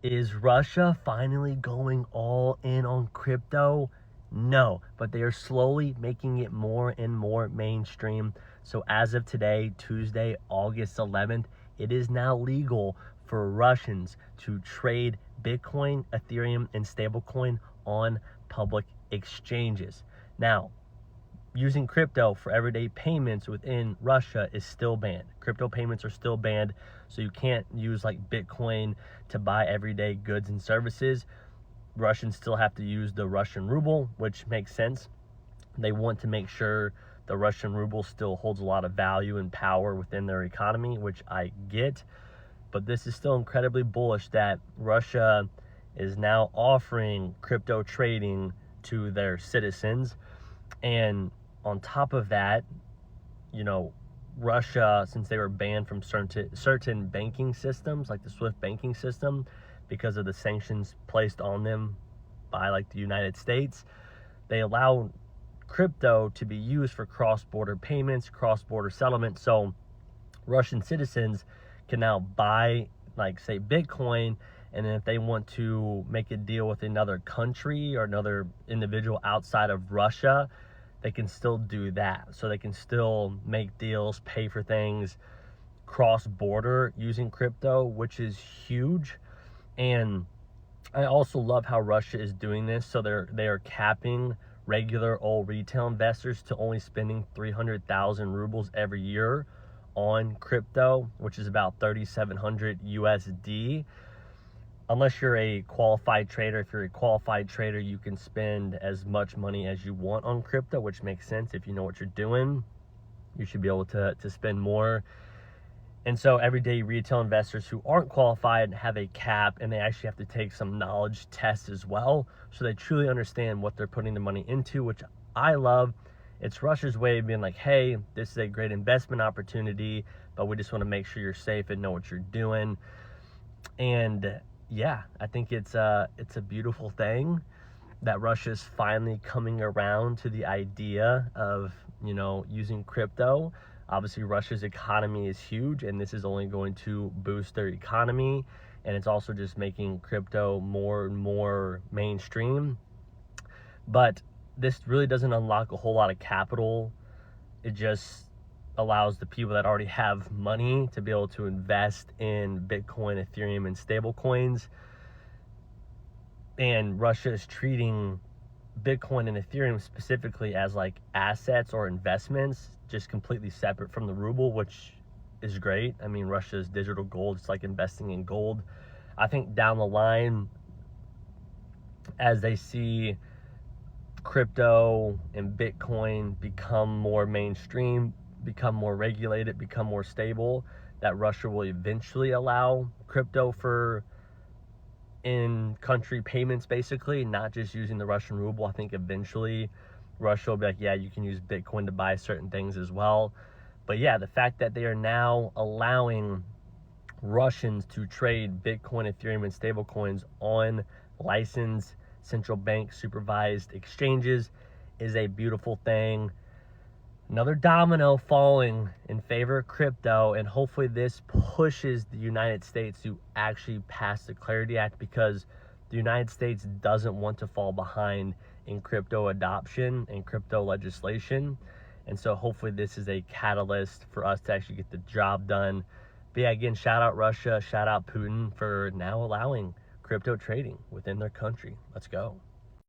Is Russia finally going all in on crypto? No, but they are slowly making it more and more mainstream. So as of today, Tuesday, August 11th, it is now legal for Russians to trade Bitcoin, Ethereum, and stablecoin on public exchanges. Now, using crypto for everyday payments within Russia is still banned. Crypto payments are still banned, so you can't use like Bitcoin to buy everyday goods and services. Russians still have to use the Russian ruble, which makes sense. They want to make sure the Russian ruble still holds a lot of value and power within their economy, which I get. But this is still incredibly bullish that Russia is now offering crypto trading to their citizens. And on top of that, you know, Russia, since they were banned from certain banking systems, like the SWIFT banking system, because of the sanctions placed on them by like the United States, they allow crypto to be used for cross-border payments, cross-border settlement. So Russian citizens can now buy, like, say, Bitcoin, and then if they want to make a deal with another country or another individual outside of Russia, they can still do that. So they can still make deals, pay for things cross-border using crypto, which is huge. And I also love how Russia is doing this. So they are capping regular old retail investors to only spending 300,000 rubles every year on crypto, which is about 3,700 USD. Unless you're a qualified trader. If you're a qualified trader, you can spend as much money as you want on crypto, which makes sense. If you know what you're doing, you should be able to spend more. And so everyday retail investors who aren't qualified have a cap, and they actually have to take some knowledge tests as well, so they truly understand what they're putting their money into, which I love. It's Russia's way of being like, hey, this is a great investment opportunity, but we just want to make sure you're safe and know what you're doing. And yeah, I think it's a beautiful thing that Russia is finally coming around to the idea of, you know, using crypto. Obviously, Russia's economy is huge, and this is only going to boost their economy. And it's also just making crypto more and more mainstream. But this really doesn't unlock a whole lot of capital. It just allows the people that already have money to be able to invest in Bitcoin, Ethereum, and stable coins. And Russia is treating Bitcoin and Ethereum specifically as like assets or investments, just completely separate from the ruble, which is great. I mean, Russia's digital gold, it's like investing in gold. I think down the line, as they see crypto and Bitcoin become more mainstream, become more regulated, become more stable, that Russia will eventually allow crypto for in-country payments, basically, not just using the Russian ruble. I think eventually Russia will be like, yeah, you can use Bitcoin to buy certain things as well. But yeah, the fact that they are now allowing Russians to trade Bitcoin, Ethereum, and stablecoins on licensed central bank supervised exchanges is a beautiful thing. Another domino falling in favor of crypto, and hopefully this pushes the United States to actually pass the Clarity Act, because the United States doesn't want to fall behind in crypto adoption and crypto legislation. And so hopefully this is a catalyst for us to actually get the job done. But yeah, again, shout out Russia, shout out Putin for now allowing crypto trading within their country. Let's go.